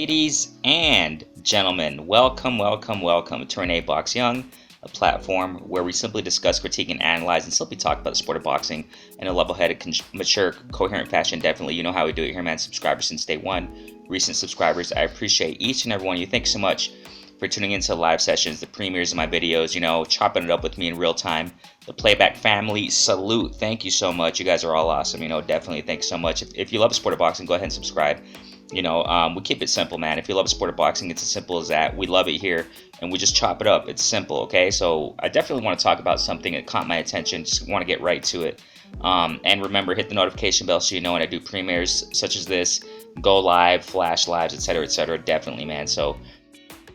Ladies and gentlemen, welcome to Renee Box Young, a platform where we simply discuss, critique, and analyze, and simply talk about the sport of boxing in a level-headed, mature, coherent fashion. Definitely, you know how we do it here, man. Subscribers since day one, recent subscribers. I appreciate each and every one of you. Thanks so much for tuning into the live sessions, the premieres of my videos, chopping it up with me in real time. The playback family, salute. Thank you so much. You guys are all awesome. Definitely thanks so much. If you love the sport of boxing, go ahead and subscribe. We keep it simple, man. If you love the sport of boxing, it's as simple as that. We love it here, and we just chop it up. It's simple, okay? So I definitely want to talk about something that caught my attention. Just want to get right to it. And remember, hit the notification bell so you know when I do premieres such as this, go live, flash lives, etc. Definitely, man. So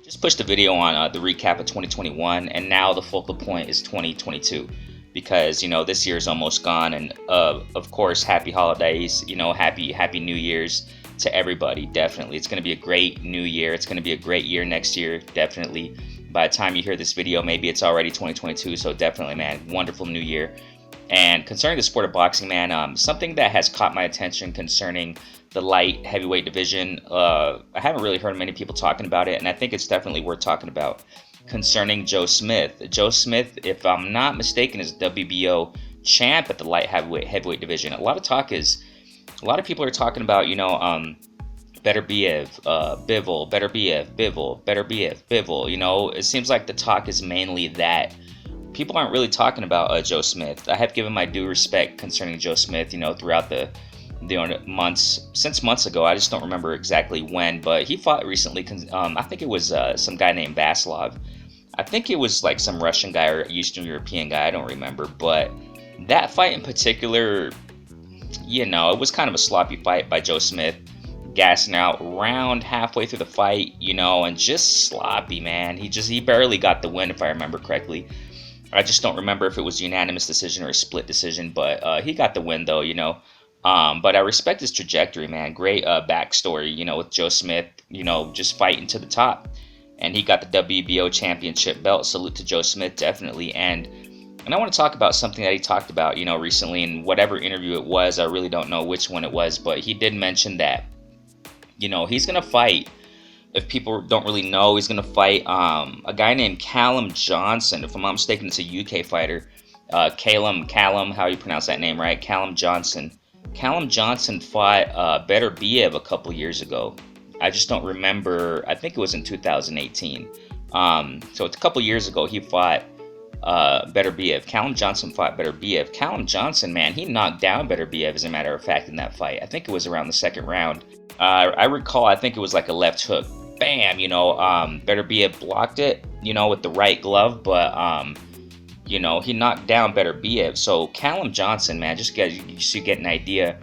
just pushed a video on the recap of 2021, and now the focal point is 2022. Because this year is almost gone, and of course, happy holidays. Happy New Year's to everybody. Definitely, it's going to be a great new year. It's going to be a great year next year. Definitely, by the time you hear this video, maybe it's already 2022. So definitely, man, wonderful new year. And concerning the sport of boxing, man, something that has caught my attention concerning the light heavyweight division. I haven't really heard many people talking about it, and I think it's definitely worth talking about. Concerning Joe Smith. Joe Smith, if I'm not mistaken, is WBO champ at the light heavyweight division. A lot of people are talking about, Better Biev, Bivol, Better Biev, Bivol, Better Biev, Bivol. It seems like the talk is mainly that. People aren't really talking about Joe Smith. I have given my due respect concerning Joe Smith, throughout the months ago. I just don't remember exactly when, but he fought recently. I think it was some guy named Vaslov. I think it was like some Russian guy or Eastern European guy. I don't remember, but that fight in particular, it was kind of a sloppy fight by Joe Smith, gassing out around halfway through the fight, and just sloppy, man. He barely got the win, if I remember correctly. I just don't remember if it was a unanimous decision or a split decision, but he got the win though, But I respect his trajectory, man. Great backstory, with Joe Smith, just fighting to the top. And he got the WBO championship belt. Salute to Joe Smith, definitely. And I want to talk about something that he talked about, recently in whatever interview it was. I really don't know which one it was, but he did mention that, he's going to fight. If people don't really know, he's going to fight a guy named Callum Johnson. If I'm not mistaken, it's a UK fighter. Callum, how you pronounce that name, right? Callum Johnson. Callum Johnson fought Better Biev a couple years ago. I just don't remember. I think it was in 2018. So it's a couple years ago he fought Better Biev. Callum Johnson fought Better Biev. Callum Johnson, man, he knocked down Better Biev, as a matter of fact, in that fight. I think it was around the second round. I recall, I think it was like a left hook. Bam, Better Biev blocked it, with the right glove, but he knocked down Better Biev. So Callum Johnson, man, just to get an idea,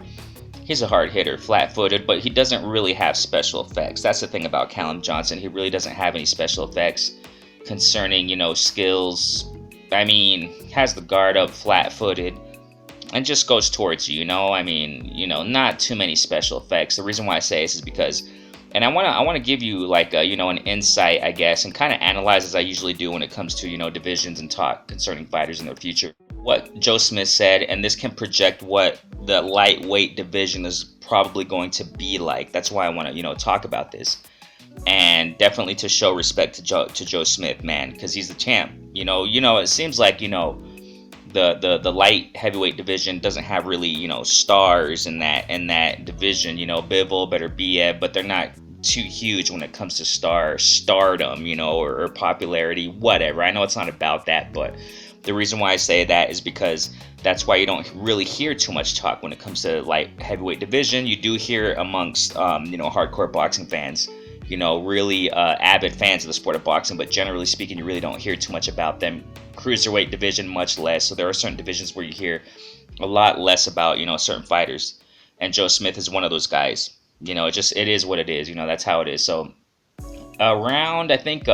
he's a hard hitter, flat-footed, but he doesn't really have special effects. That's the thing about Callum Johnson. He really doesn't have any special effects concerning, skills. I mean, has the guard up, flat-footed, and just goes towards you, not too many special effects. The reason why I say this is because, and I want to give you like an insight, I guess, and kind of analyze as I usually do when it comes to divisions and talk concerning fighters in their future. What Joe Smith said, and this can project what the lightweight division is probably going to be like. That's why I want to talk about this, and definitely to show respect to Joe Smith, man, because he's the champ. It seems like the light heavyweight division doesn't have really stars in that division. Bivol, Better Biev, but they're not too huge when it comes to stardom, or popularity, whatever. I know it's not about that, but the reason why I say that is because that's why you don't really hear too much talk when it comes to light heavyweight division. You do hear amongst hardcore boxing fans, really avid fans of the sport of boxing, but generally speaking, you really don't hear too much about them. Cruiserweight division, much less. So there are certain divisions where you hear a lot less about certain fighters, and Joe Smith is one of those guys. It is what it is. That's how it is. So around, I think,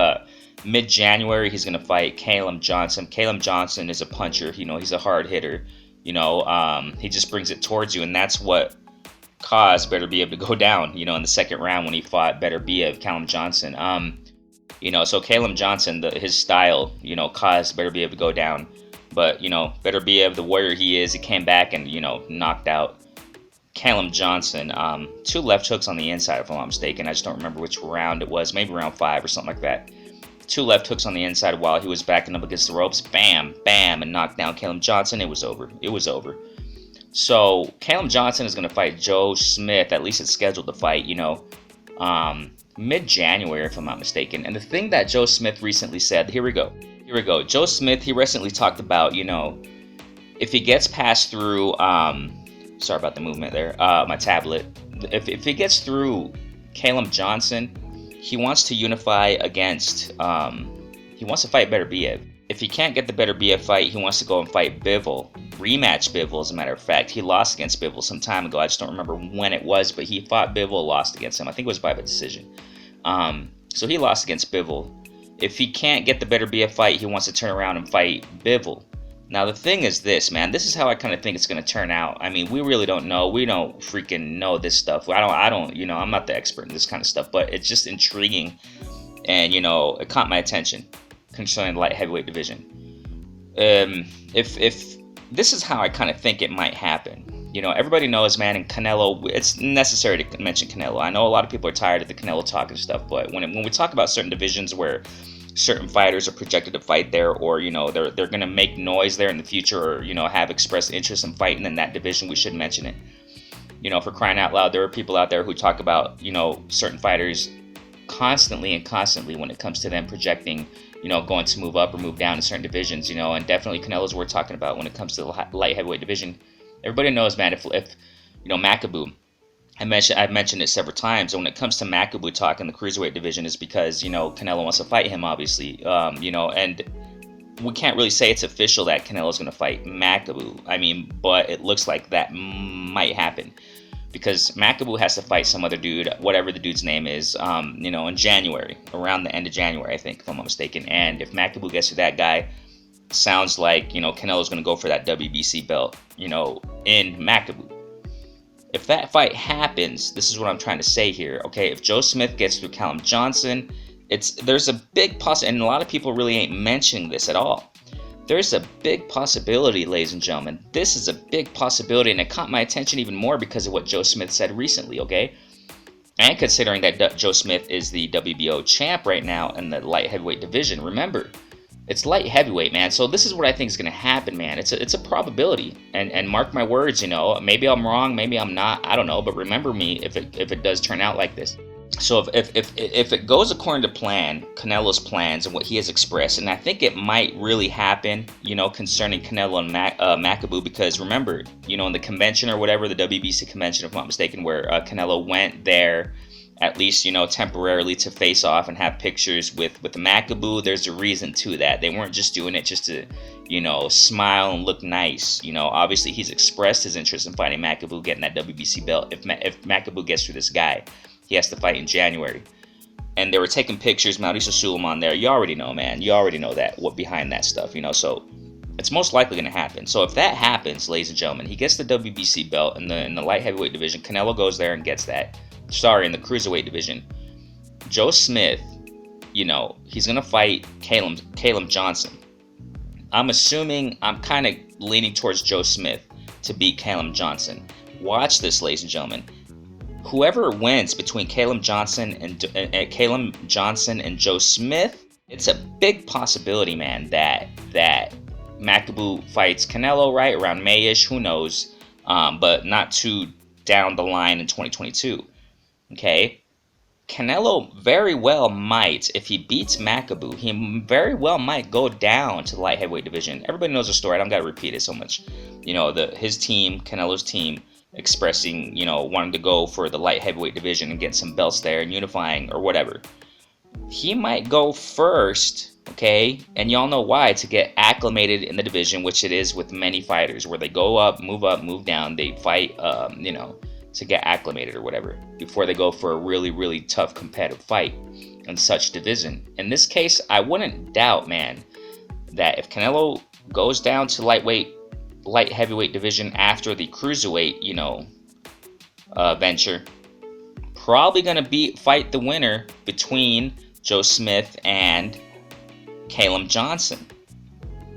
mid-January, he's going to fight Callum Johnson. Callum Johnson is a puncher. He's a hard hitter. He just brings it towards you, and that's what caused Better Biev to go down, in the second round when he fought Better Biev, Callum Johnson. So Callum Johnson, his style, caused Better Biev to go down. But, Better Biev, the warrior he is, he came back and, knocked out Caleb Johnson. Two left hooks on the inside, if I'm not mistaken. I just don't remember which round it was. Maybe round 5 or something like that. Two left hooks on the inside while he was backing up against the ropes. Bam, bam, and knocked down Caleb Johnson. It was over. It was over. So Caleb Johnson is going to fight Joe Smith. At least it's scheduled to fight, mid-January, if I'm not mistaken. And the thing that Joe Smith recently said, here we go. Joe Smith, he recently talked about, if he gets past through, sorry about the movement there, my tablet. If he gets through Caleb Johnson, he wants to unify against, he wants to fight Beterbiev. If he can't get the Beterbiev fight, he wants to go and fight Bivol. Rematch Bivol, as a matter of fact. He lost against Bivol some time ago. I just don't remember when it was, but he fought Bivol, lost against him. I think it was by a decision. So he lost against Bivol. If he can't get the Beterbiev fight, he wants to turn around and fight Bivol. Now, the thing is this, man. This is how I kind of think it's going to turn out. I mean, we really don't know. We don't freaking know this stuff. I don't, I'm not the expert in this kind of stuff, but it's just intriguing. And, it caught my attention concerning the light heavyweight division. If this is how I kind of think it might happen. Everybody knows, man, in Canelo, it's necessary to mention Canelo. I know a lot of people are tired of the Canelo talk and stuff, but when we talk about certain divisions where certain fighters are projected to fight there, or they're going to make noise there in the future, or have expressed interest in fighting in that division, we should mention it. For crying out loud, there are people out there who talk about certain fighters constantly when it comes to them projecting going to move up or move down in certain divisions, and definitely Canelo's worth talking about when it comes to the light heavyweight division. Everybody knows, man, if Makabu, I've mentioned it several times, and when it comes to Makabu talk in the cruiserweight division, is because, Canelo wants to fight him, obviously, and we can't really say it's official that Canelo's going to fight Makabu. But it looks like that might happen, because Makabu has to fight some other dude, whatever the dude's name is, in January, around the end of January, I think, if I'm not mistaken. And if Makabu gets to that guy, sounds like, Canelo's going to go for that WBC belt, in Makabu. If that fight happens, this is what I'm trying to say here, okay? If Joe Smith gets through Caleb Johnson, there's a big possibility, and a lot of people really ain't mentioning this at all. There's a big possibility, ladies and gentlemen. This is a big possibility, and it caught my attention even more because of what Joe Smith said recently, okay? And considering that Joe Smith is the WBO champ right now in the light heavyweight division, remember, it's light heavyweight, man. So this is what I think is going to happen, man. It's a probability, and mark my words, maybe I'm wrong, maybe I'm not, I don't know, but remember me if it does turn out like this. So if it goes according to plan, Canelo's plans and what he has expressed, and I think it might really happen, concerning Canelo and Makabu, because remember, in the convention or whatever, the WBC convention, if I'm not mistaken, where Canelo went there, at least, temporarily to face off and have pictures with Makabu, there's a reason to that. They weren't just doing it just to, smile and look nice. Obviously he's expressed his interest in fighting Makabu, getting that WBC belt. If Makabu gets through this guy, he has to fight in January. And they were taking pictures, Mauricio Suleiman there. You already know, man. You already know that, what behind that stuff, so it's most likely going to happen. So if that happens, ladies and gentlemen, he gets the WBC belt in the light heavyweight division. Canelo goes there and gets that. In the cruiserweight division. Joe Smith, he's going to fight Caleb Johnson. I'm kind of leaning towards Joe Smith to beat Caleb Johnson. Watch this, ladies and gentlemen. Whoever wins between Caleb Johnson and Joe Smith, it's a big possibility, man, that Makabu fights Canelo right around May-ish, who knows, but not too down the line in 2022. Okay, Canelo very well might, if he beats Makabu, he very well might go down to the light heavyweight division. Everybody knows the story. I don't got to repeat it so much. His team, Canelo's team, expressing, wanting to go for the light heavyweight division and get some belts there and unifying or whatever. He might go first, okay, and y'all know why, to get acclimated in the division, which it is with many fighters, where they go up, move down, they fight, to get acclimated or whatever, before they go for a really, really tough competitive fight in such division. In this case, I wouldn't doubt, man, that if Canelo goes down to light heavyweight division after the cruiserweight, venture, probably gonna fight the winner between Joe Smith and Caleb Johnson.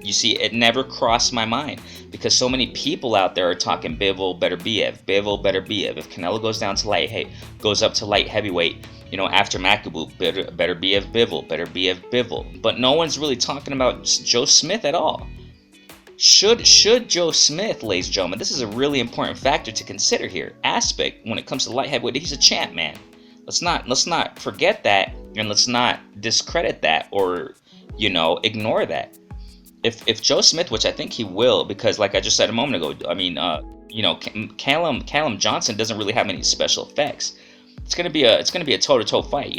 You see, it never crossed my mind because so many people out there are talking Bivol, Beterbiev, Bivol, Beterbiev. If Canelo goes down to goes up to light heavyweight, after Makabu, Beterbiev, Bivol, Beterbiev, Bivol. But no one's really talking about Joe Smith at all. Should Joe Smith, ladies and gentlemen, this is a really important factor to consider here. Aspect when it comes to light heavyweight, he's a champ, man. Let's not forget that, and let's not discredit that or ignore that. If Joe Smith, which I think he will, because like I just said a moment ago, Callum Johnson doesn't really have any special effects. It's gonna be a toe-to-toe fight.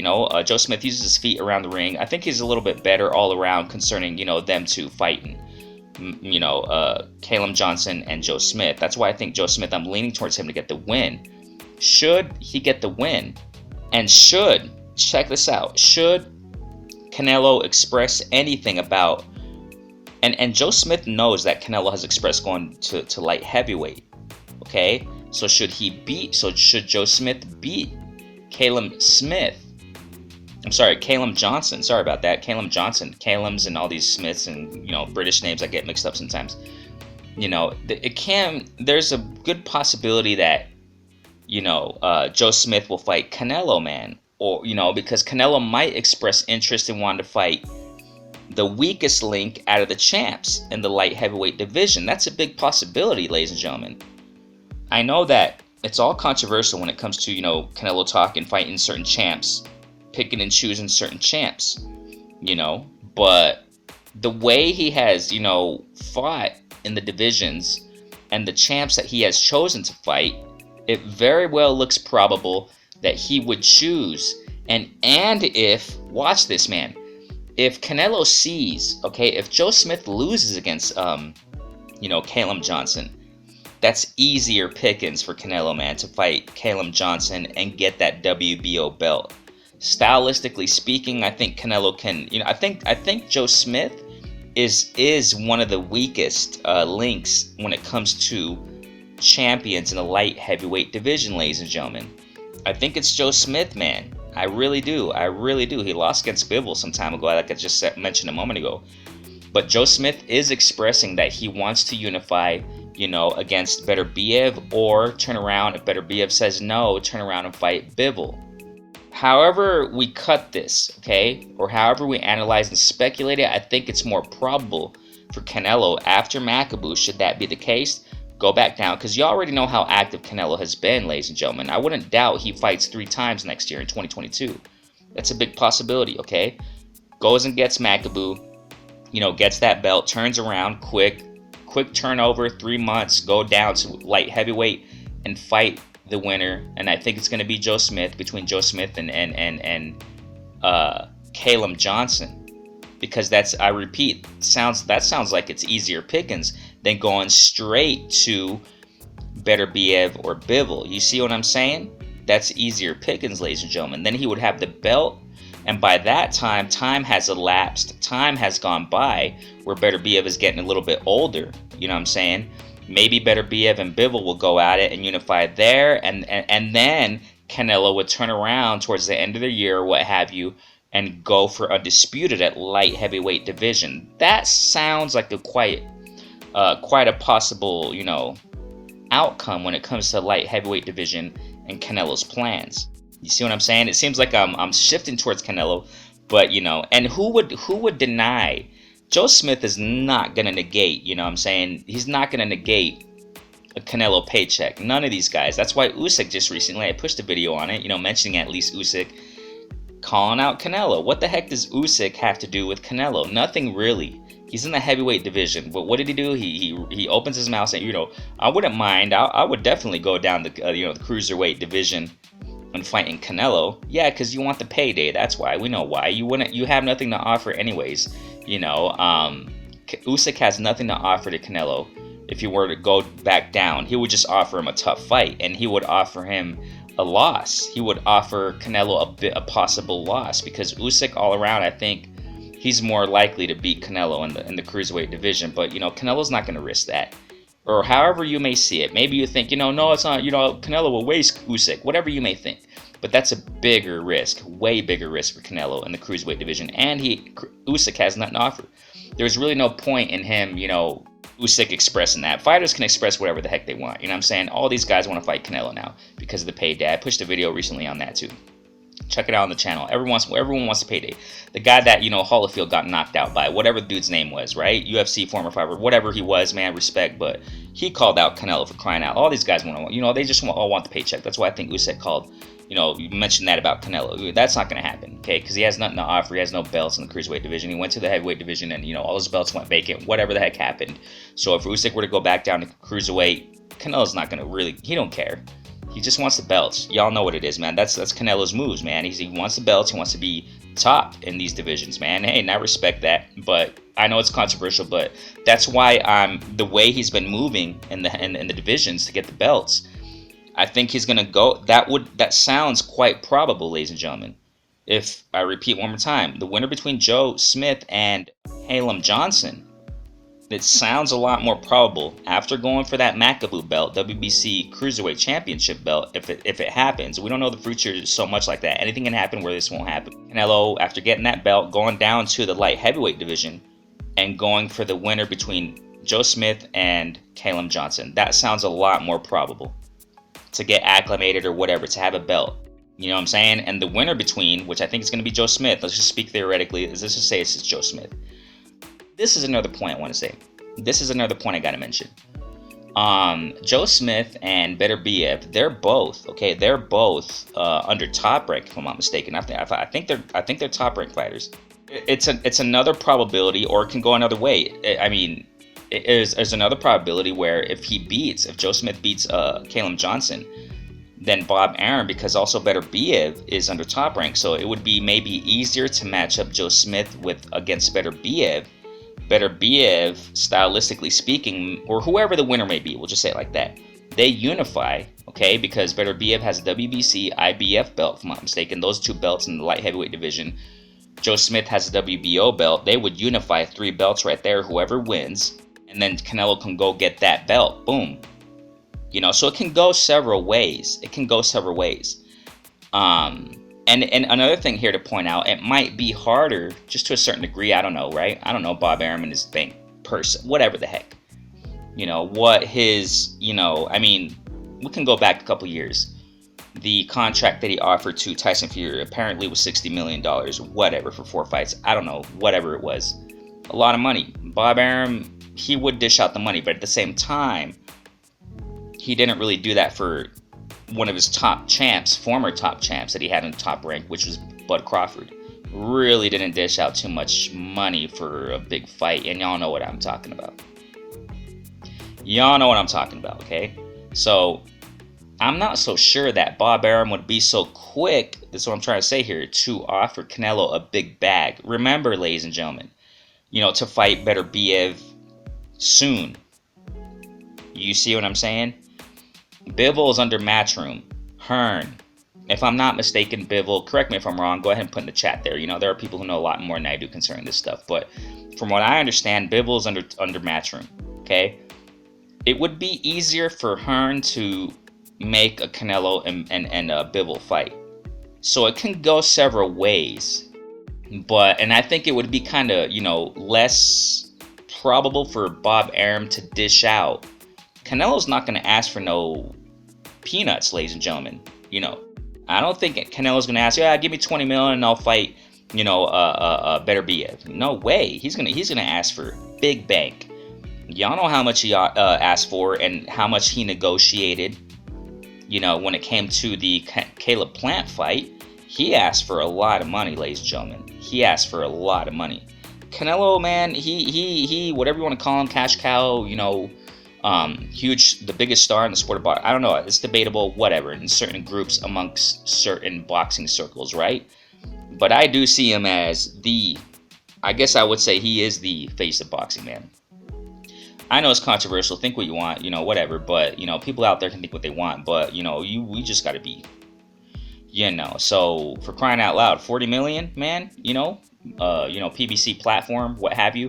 Joe Smith uses his feet around the ring. I think he's a little bit better all around concerning them two fighting. Callum Johnson and Joe Smith. That's why I think Joe Smith, I'm leaning towards him to get the win. Should he get the win, and check this out, should Canelo express anything about, and Joe Smith knows that Canelo has expressed going to light heavyweight, okay? So should Joe Smith beat Callum Johnson. Sorry about that. Callum Johnson. Callums and all these Smiths and, British names I get mixed up sometimes. There's a good possibility that, Joe Smith will fight Canelo, man. Or, because Canelo might express interest in wanting to fight the weakest link out of the champs in the light heavyweight division. That's a big possibility, ladies and gentlemen. I know that it's all controversial when it comes to, Canelo talk and fighting certain champs, picking and choosing certain champs, but the way he has, fought in the divisions and the champs that he has chosen to fight, it very well looks probable that he would choose. And if, watch this, man, if Canelo sees, okay, if Joe Smith loses against, Callum Johnson, that's easier pickings for Canelo, man, to fight Callum Johnson and get that WBO belt. Stylistically speaking, I think Canelo can, I think Joe Smith is one of the weakest links when it comes to champions in the light heavyweight division, ladies and gentlemen. I think it's Joe Smith, man. I really do. He lost against Bivol some time ago, like I just mentioned a moment ago. But Joe Smith is expressing that he wants to unify, against Beterbiev, or turn around, if Beterbiev says no, turn around and fight Bivol. However we cut this, okay, or however we analyze and speculate it, I think it's more probable for Canelo after Makabu, should that be the case, go back down, because you already know how active Canelo has been, ladies and gentlemen. I wouldn't doubt he fights 3 times next year in 2022. That's a big possibility, okay? Goes and gets Makabu, gets that belt, turns around, quick turnover, 3 months, go down to light heavyweight and fight the winner. And I think it's going to be Joe Smith, between Joe Smith and Callum Johnson, because I repeat, sounds like it's easier pickings than going straight to Beterbiev or Bivol. You see what I'm saying? That's easier pickings, ladies and gentlemen. Then he would have the belt, and by that time has elapsed, time has gone by, where Beterbiev is getting a little bit older. You know what I'm saying? Maybe Beterbiev and Bivol will go at it and unify there, and then Canelo would turn around towards the end of the year or what have you, and go for undisputed at light heavyweight division. That sounds like quite a possible, outcome when it comes to light heavyweight division and Canelo's plans. You see what I'm saying? It seems like I'm shifting towards Canelo, but and who would deny? Joe Smith is not gonna negate. You know what I'm saying? He's not gonna negate a Canelo paycheck. None of these guys. That's why Usyk just recently, I pushed a video on it, mentioning at least Usyk calling out Canelo. What the heck does Usyk have to do with Canelo? Nothing really. He's in the heavyweight division, but what did he do? He opens his mouth saying, I wouldn't mind. I would definitely go down the the cruiserweight division and fighting Canelo. Yeah, because you want the payday. That's why. We know why. You have nothing to offer anyways. Usyk has nothing to offer to Canelo. If you were to go back down, he would just offer him a tough fight, and he would offer him a loss. He would offer Canelo a possible loss, because Usyk all around, I think he's more likely to beat Canelo in the cruiserweight division. But Canelo's not going to risk that, or however you may see it. Maybe you think no, it's not. Canelo will waste Usyk, whatever you may think. But that's a bigger risk, way bigger risk for Canelo in the cruiserweight division, and Usyk has nothing to offer. there's really no point in him, Usyk expressing that. Fighters can express whatever the heck they want. You know what I'm saying? All these guys want to fight Canelo now because of the payday. I pushed a video recently on that too. Check it out on the channel. Everyone wants a payday. The guy that, Holyfield got knocked out by, whatever the dude's name was, right? UFC former fighter, whatever he was, man, respect. But he called out Canelo for crying out. All these guys want to, they just all want the paycheck. That's why I think Usyk called, you mentioned that about Canelo. That's not going to happen, okay? Because he has nothing to offer. He has no belts in the cruiserweight division. He went to the heavyweight division and, all his belts went vacant. Whatever the heck happened. So if Usyk were to go back down to cruiserweight, Canelo's not going to really, he don't care. He just wants the belts. Y'all know what it is, man. That's Canelo's moves, man. He wants the belts. He wants to be top in these divisions, man. Hey, and I respect that, but I know it's controversial, but that's why the way he's been moving in the divisions to get the belts, I think he's gonna go. That sounds quite probable, ladies and gentlemen. If I repeat one more time, the winner between Joe Smith and Caleb Johnson, it sounds a lot more probable after going for that McAboo belt, WBC Cruiserweight Championship belt, if it happens. We don't know the future so much like that. Anything can happen where this won't happen. Canelo, after getting that belt, going down to the light heavyweight division and going for the winner between Joe Smith and Caleb Johnson. That sounds a lot more probable to get acclimated or whatever, to have a belt. You know what I'm saying? And the winner between, which I think is going to be Joe Smith, let's just speak theoretically, let's just say it's Joe Smith. This is another point I want to say. This is another point I got to mention. Joe Smith and Beterbiev, they're both under Top Rank, if I'm not mistaken. I think they're Top Rank fighters. It's another probability, or it can go another way. I mean, there's another probability where if Joe Smith beats Caleb Johnson, then Bob Arum, because also Beterbiev is under Top Rank, so it would be maybe easier to match up Joe Smith against Beterbiev, stylistically speaking, or whoever the winner may be, we'll just say it like that. They unify, okay, because Beterbiev has a WBC, IBF belt, if I'm not mistaken, those two belts in the light heavyweight division. Joe Smith has a WBO belt. They would unify 3 belts right there, whoever wins, and then Canelo can go get that belt. Boom. So it can go several ways. And another thing here to point out, it might be harder, just to a certain degree, I don't know, right? I don't know Bob Arum and his bank person, whatever the heck. What his, I mean, we can go back a couple years. The contract that he offered to Tyson Fury apparently was $60 million, whatever, for 4 fights. I don't know, whatever it was. A lot of money. Bob Arum, he would dish out the money, but at the same time, he didn't really do that for one of his former top champs that he had in Top Rank, which was Bud Crawford. Really didn't dish out too much money for a big fight, and y'all know what I'm talking about. Okay? So, I'm not so sure that Bob Arum would be so quick, that's what I'm trying to say here, to offer Canelo a big bag. Remember, ladies and gentlemen, to fight Beterbiev soon. You see what I'm saying? Bivol is under Matchroom. Hearn. If I'm not mistaken, Bivol, correct me if I'm wrong, go ahead and put in the chat there. There are people who know a lot more than I do concerning this stuff. But from what I understand, Bivol is under Matchroom. Okay? It would be easier for Hearn to make a Canelo and a Bivol fight. So it can go several ways. And I think it would be kind of, less probable for Bob Arum to dish out. Canelo's not going to ask for no peanuts, ladies and gentlemen. I don't think Canelo's going to ask, give me 20 million and I'll fight, Beterbiev. No way. He's gonna ask for big bank. Y'all know how much he asked for and how much he negotiated. When it came to the Caleb Plant fight, he asked for a lot of money, ladies and gentlemen. He asked for a lot of money. Canelo, man, he whatever you want to call him, cash cow, huge, the biggest star in the sport of boxing. I don't know, it's debatable, whatever, in certain groups amongst certain boxing circles, right? But I do see him as I guess I would say he is the face of boxing, man. I know it's controversial, think what you want, whatever, but, people out there can think what they want, but, we just gotta be, so, for crying out loud, 40 million, man, PBC platform, what have you,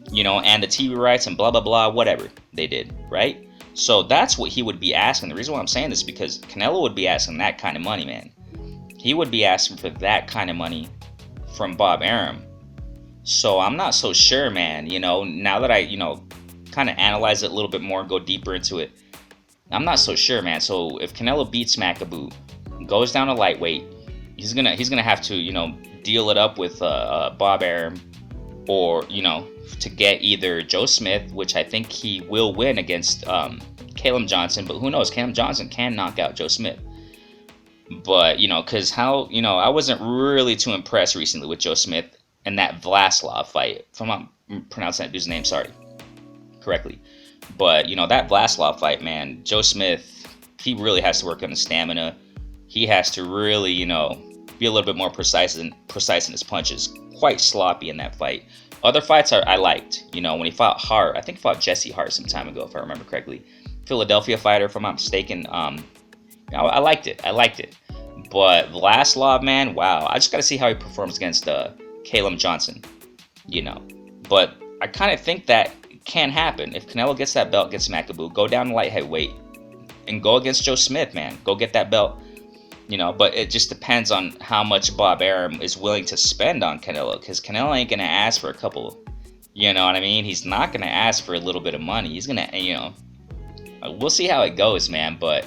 and the TV rights and blah, blah, blah, whatever they did, right? So that's what he would be asking. The reason why I'm saying this is because Canelo would be asking that kind of money, man. He would be asking for that kind of money from Bob Arum. So I'm not so sure, man. Now that I, kind of analyze it a little bit more and go deeper into it, I'm not so sure, man. So if Canelo beats Makabu, goes down to lightweight, he's gonna have to, deal it up with Bob Arum, or to get either Joe Smith, which I think he will win against Caleb Johnson, but who knows? Caleb Johnson can knock out Joe Smith. But because I wasn't really too impressed recently with Joe Smith and that Vlaslov fight. If I'm not pronouncing that dude's name, sorry, correctly. But that Vlaslov fight, man, Joe Smith, he really has to work on his stamina. He has to really, be a little bit more precise in his punches. Quite sloppy in that fight. Other fights I liked. When he fought Hart, I think he fought Jesse Hart some time ago, if I remember correctly. Philadelphia fighter, if I'm not mistaken. I liked it. But Vlaslov, man, wow. I just got to see how he performs against Caleb Johnson. But I kind of think that can happen. If Canelo gets that belt, gets Makabu, go down to light heavyweight and go against Joe Smith, man. Go get that belt. But it just depends on how much Bob Arum is willing to spend on Canelo, because Canelo ain't gonna ask for a couple, you know what I mean? He's not gonna ask for a little bit of money. He's gonna, we'll see how it goes, man. But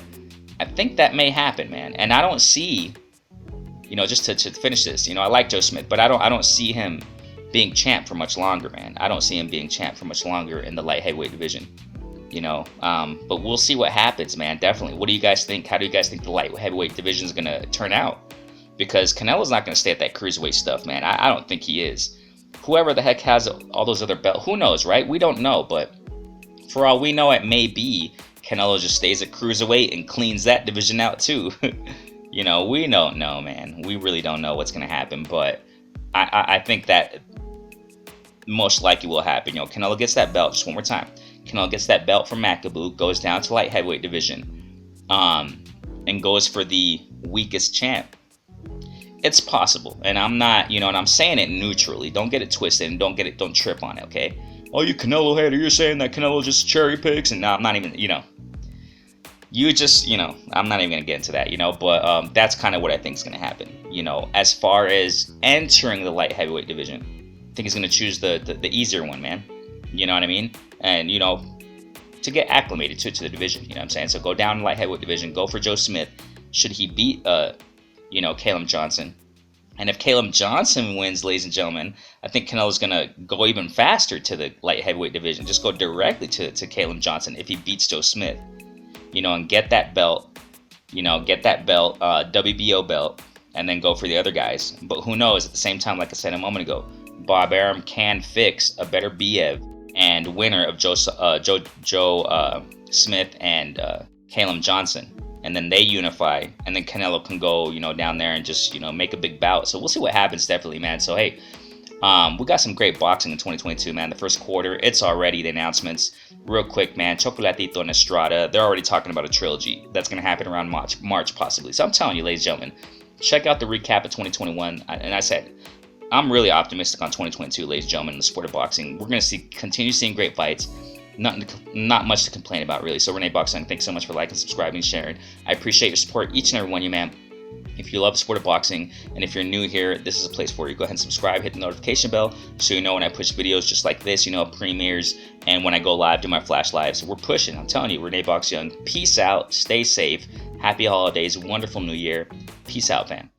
I think that may happen, man. And I don't see, just to finish this, I like Joe Smith, but I don't see him being champ for much longer, man. I don't see him being champ for much longer in the light heavyweight division. But we'll see what happens, man. Definitely. What do you guys think? How do you guys think the light heavyweight division is going to turn out? Because Canelo's not going to stay at that cruiserweight stuff, man. I don't think he is. Whoever the heck has all those other belts, who knows, right? We don't know, but for all we know, it may be Canelo just stays at cruiserweight and cleans that division out too. We don't know, man. We really don't know what's going to happen, but I think that most likely will happen. Canelo gets that belt, just one more time. Canelo gets that belt from Makabu, goes down to light heavyweight division, and goes for the weakest champ. It's possible, and I'm not, and I'm saying it neutrally. Don't get it twisted, and don't trip on it, okay? Oh, you Canelo hater, you're saying that Canelo just cherry picks, and no, I'm not even, you just, I'm not even gonna get into that, but that's kind of what I think is gonna happen. As far as entering the light heavyweight division, I think he's gonna choose the easier one, man. You know what I mean? And, to get acclimated to the division, you know what I'm saying? So go down to light heavyweight division, go for Joe Smith. Should he beat, Caleb Johnson? And if Caleb Johnson wins, ladies and gentlemen, I think Canelo's going to go even faster to the light heavyweight division. Just go directly to Caleb Johnson if he beats Joe Smith, and get that belt, WBO belt, and then go for the other guys. But who knows? At the same time, like I said a moment ago, Bob Arum can fix a better Biev and winner of Joe Smith and Caleb Johnson, and then they unify, and then Canelo can go, down there and just, make a big bout. So we'll see what happens, definitely, man. So hey, we got some great boxing in 2022, man. The first quarter, it's already the announcements. Real quick, man. Chocolatito and Estrada, they're already talking about a trilogy that's gonna happen around March possibly. So I'm telling you, ladies and gentlemen, check out the recap of 2021. And I said, I'm really optimistic on 2022, ladies and gentlemen, in the sport of boxing. We're going to continue seeing great fights. Not much to complain about, really. So, Renee Boxing, thanks so much for liking, subscribing, and sharing. I appreciate your support, each and every one of you, man. If you love the sport of boxing, and if you're new here, this is a place for you. Go ahead and subscribe, hit the notification bell, so you know when I push videos just like this, premieres, and when I go live, do my flash lives. We're pushing. I'm telling you, Renee Boxing. Peace out. Stay safe. Happy holidays. Wonderful New Year. Peace out, fam.